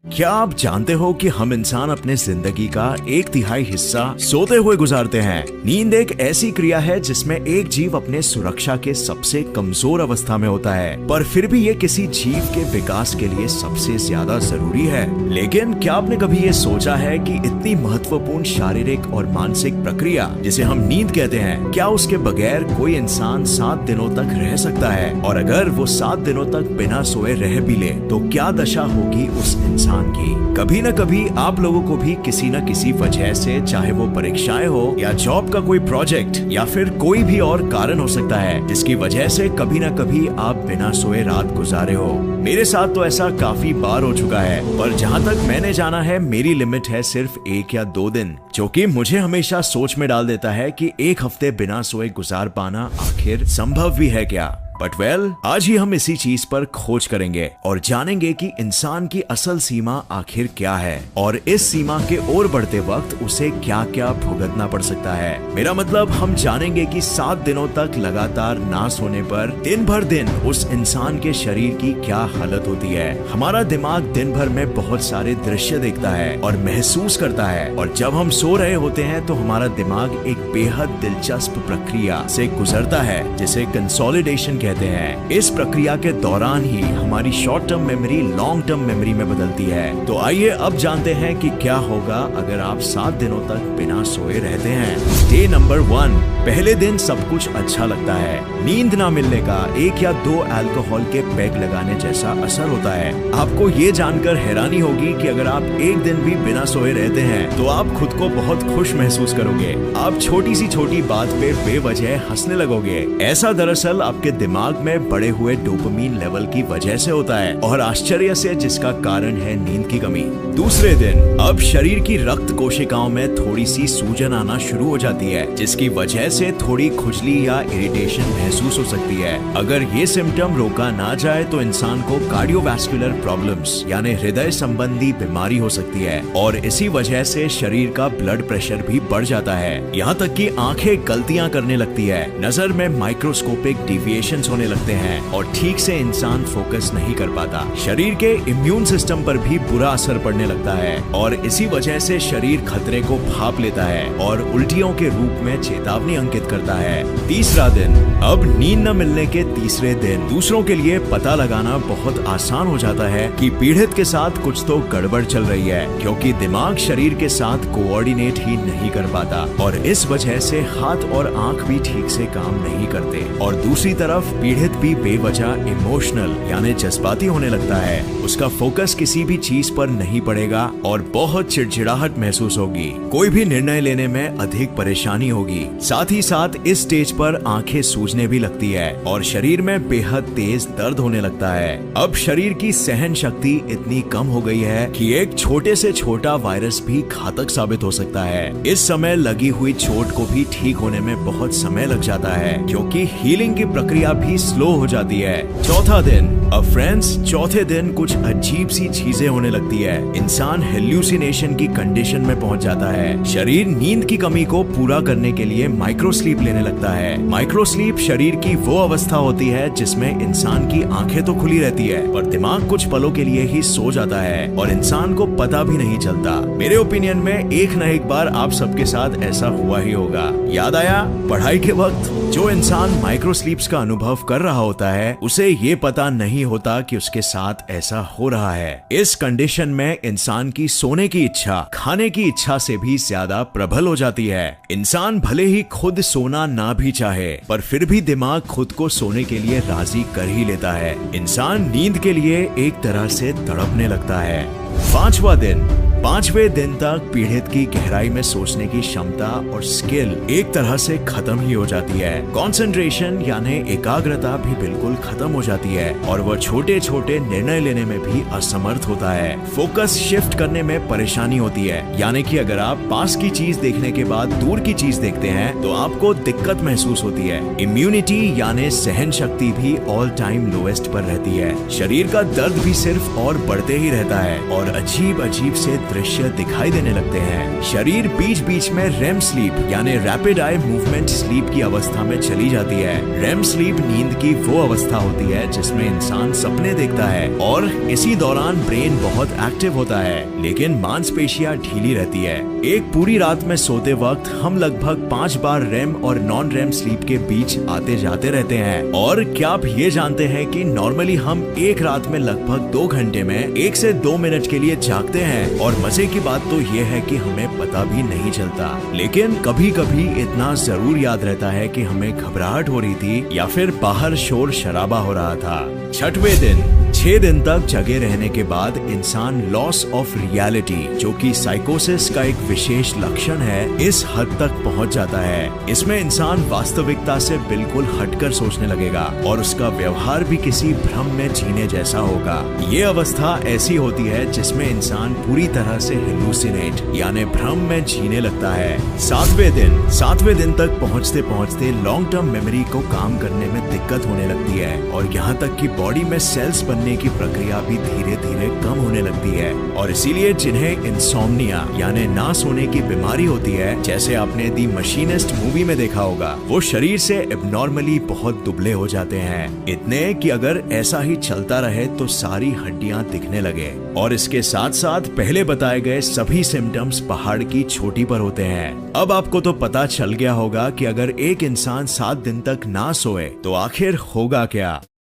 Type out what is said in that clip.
क्या आप जानते हो कि हम इंसान अपने जिंदगी का 1/3 हिस्सा सोते हुए गुजारते हैं। नींद एक ऐसी क्रिया है जिसमें एक जीव अपने सुरक्षा के सबसे कमजोर अवस्था में होता है, पर फिर भी ये किसी जीव के विकास के लिए सबसे ज्यादा जरूरी है। लेकिन क्या आपने कभी ये सोचा है कि इतनी महत्वपूर्ण शारीरिक और मानसिक प्रक्रिया जिसे हम नींद कहते हैं, क्या उसके बगैर कोई इंसान 7 दिनों तक रह सकता है? और अगर वो 7 दिनों तक बिना सोए रह भी ले तो क्या दशा होगी उस इंसान की? कभी न कभी आप लोगों को भी किसी न किसी वजह से, चाहे वो परीक्षाएं हो या जॉब का कोई प्रोजेक्ट या फिर कोई भी और कारण हो सकता है, जिसकी वजह से कभी न कभी आप बिना सोए रात गुजारे हो। मेरे साथ तो ऐसा काफी बार हो चुका है, पर जहाँ तक मैंने जाना है मेरी लिमिट है सिर्फ 1 या 2 दिन, जो कि मुझे हमेशा सोच में डाल देता है कि 1 हफ्ते बिना सोए गुजार पाना आखिर संभव भी है क्या? बट आज ही हम इसी चीज पर खोज करेंगे और जानेंगे कि इंसान की असल सीमा आखिर क्या है और इस सीमा के ओर बढ़ते वक्त उसे क्या क्या भुगतना पड़ सकता है। मेरा मतलब, हम जानेंगे कि 7 दिनों तक लगातार ना सोने पर दिन भर दिन उस इंसान के शरीर की क्या हालत होती है। हमारा दिमाग दिन भर में बहुत सारे दृश्य देखता है और महसूस करता है, और जब हम सो रहे होते हैं तो हमारा दिमाग एक बेहद दिलचस्प प्रक्रिया से गुजरता है जिसे कंसोलिडेशन कहते हैं। इस प्रक्रिया के दौरान ही हमारी short term memory long term memory में बदलती है। तो आइए अब जानते हैं कि क्या होगा अगर आप 7 दिनों तक बिना सोए रहते हैं। Day number 1। पहले दिन सब कुछ अच्छा लगता है। नींद ना मिलने का 1 या 2 अल्कोहल के पैग लगाने जैसा असर होता है। आपको ये जानकर हैरानी होगी कि अगर आप एक दिन भी बिना सोए रहते हैं तो आप खुद को बहुत खुश महसूस करोगे। आप छोटी सी छोटी बात पे बेवजह हंसने लगोगे। ऐसा दरअसल आपके दिमाग में बढ़े हुए डोपामीन लेवल की वजह से होता है, और आश्चर्य से जिसका कारण है नींद की कमी। दूसरे दिन अब शरीर की रक्त कोशिकाओं में थोड़ी सी सूजन आना शुरू हो जाती है, जिसकी वजह से थोड़ी खुजली या इरिटेशन महसूस हो सकती है। अगर ये सिम्टम रोका ना जाए तो इंसान को कार्डियोवैस्कुलर प्रॉब्लम्स यानी हृदय संबंधी बीमारी हो सकती है, और इसी वजह से शरीर का ब्लड प्रेशर भी बढ़ जाता है। यहाँ तक कि आंखें गलतियां करने लगती है, नजर में माइक्रोस्कोपिक डिविएशंस होने लगते हैं और ठीक से इंसान फोकस नहीं कर पाता। शरीर के इम्यून सिस्टम पर भी बुरा असर पड़ने लगता है, और इसी वजह से शरीर खतरे को भांप लेता है और उल्टियों के रूप में चेतावनी अंकित करता है। तीसरा दिन। अब नींद न मिलने के तीसरे दिन दूसरों के लिए पता लगाना बहुत आसान हो जाता है कि पीड़ित के साथ कुछ तो गड़बड़ चल रही है, क्योंकि दिमाग शरीर के साथ कोऑर्डिनेट ही नहीं कर पाता, और इस वजह से हाथ और आंख भी ठीक से काम नहीं करते। और दूसरी तरफ पीड़ित भी बेवजह इमोशनल यानी जज्बाती होने लगता है। उसका फोकस किसी भी चीज पर नहीं पड़ेगा और बहुत चिड़चिड़ाहट महसूस होगी। कोई भी निर्णय लेने में अधिक परेशानी होगी। साथ ही साथ इस स्टेज पर आंखें सूजने भी लगती है और शरीर में बेहद तेज दर्द होने लगता है। अब शरीर की सहन शक्ति इतनी कम हो गई है कि एक छोटे से छोटा वायरस भी घातक साबित हो सकता है। इस समय लगी हुई चोट को भी ठीक होने में बहुत समय लग जाता है, क्योंकि हीलिंग की प्रक्रिया भी स्लो हो जाती है। चौथा दिन। अब फ्रेंड्स, चौथे दिन कुछ अजीब सी चीजें होने लगती है। इंसान हेल्यूसिनेशन की कंडीशन में पहुंच जाता है। शरीर नींद की कमी को पूरा करने के लिए माइक्रो स्लीप लेने लगता है। माइक्रो स्लीप शरीर की वो अवस्था होती है जिसमें इंसान की आंखें तो खुली रहती है, पर दिमाग कुछ पलों के लिए ही सो जाता है और इंसान को पता भी नहीं चलता। मेरे ओपिनियन में एक न एक बार आप सबके साथ ऐसा हुआ ही होगा। याद आया, पढ़ाई के वक्त जो इंसान माइक्रो स्लीप्स का अनुभव कर रहा होता है उसे ये पता नहीं होता कि उसके साथ ऐसा हो रहा है। इस कंडीशन में इंसान की सोने की इच्छा खाने की इच्छा से भी ज्यादा प्रबल हो जाती है। इंसान भले ही खुद सोना ना भी चाहे, पर फिर भी दिमाग खुद को सोने के लिए राजी कर ही लेता है। इंसान नींद के लिए एक तरह से तड़पने लगता है। 5वां दिन। 5वें दिन तक पीड़ित की गहराई में सोचने की क्षमता और स्किल एक तरह से खत्म ही हो जाती है। कंसंट्रेशन यानी एकाग्रता भी बिल्कुल खत्म हो जाती है और वह छोटे छोटे निर्णय लेने में भी असमर्थ होता है। फोकस शिफ्ट करने में परेशानी होती है, यानी कि अगर आप पास की चीज देखने के बाद दूर की चीज देखते हैं तो आपको दिक्कत महसूस होती है। इम्यूनिटी यानी सहन शक्ति भी ऑल टाइम लोएस्ट पर रहती है। शरीर का दर्द भी सिर्फ और बढ़ते ही रहता है और अजीब अजीब से दृश्य दिखाई देने लगते हैं। शरीर बीच बीच में रेम स्लीप यानी रैपिड आई मूवमेंट स्लीप की अवस्था में चली जाती है। रेम स्लीप नींद की वो अवस्था होती है जिसमें इंसान सपने देखता है और इसी दौरान ब्रेन बहुत एक्टिव होता है, लेकिन मांसपेशियां ढीली रहती है। एक पूरी रात में सोते वक्त हम लगभग 5 बार रेम और नॉन रेम स्लीप के बीच आते जाते रहते हैं। और क्या आप ये जानते हैं कि नॉर्मली हम एक रात में लगभग 2 घंटे में 1 से 2 मिनट के लिए जागते हैं। और मजे की बात तो ये है कि हमें पता भी नहीं चलता, लेकिन कभी कभी इतना जरूर याद रहता है कि हमें घबराहट हो रही थी या फिर बाहर शोर शराबा हो रहा था। 6वें दिन 6 दिन तक जगे रहने के बाद इंसान लॉस ऑफ रियलिटी, जो कि साइकोसिस का एक विशेष लक्षण है, इस हद तक पहुंच जाता है। इसमें इंसान वास्तविकता से बिल्कुल हटकर सोचने लगेगा और उसका व्यवहार भी किसी भ्रम में जीने जैसा होगा। ये अवस्था ऐसी होती है जिसमें इंसान पूरी तरह से हेलुसिनेट यानी भ्रम में जीने लगता है। 7वें दिन तक पहुंचते पहुंचते लॉन्ग टर्म मेमोरी को काम करने में दिक्कत होने लगती है और यहाँ तक कि बॉडी में सेल्स बनने की प्रक्रिया भी धीरे धीरे कम होने लगती है। और इसीलिए जिन्हें इंसोम्निया यानी ना सोने की बीमारी होती है, जैसे आपने दी मशीनिस्ट मूवी में देखा होगा, वो शरीर से एबनॉर्मली बहुत दुबले हो जाते हैं, इतने कि अगर ऐसा ही चलता रहे तो सारी हड्डियां दिखने लगे। और इसके साथ साथ पहले बताए गए सभी सिम्टम्स पहाड़ की चोटी पर होते हैं। अब आपको तो पता चल गया होगा कि अगर एक इंसान 7 दिन तक ना सोए तो आखिर होगा क्या।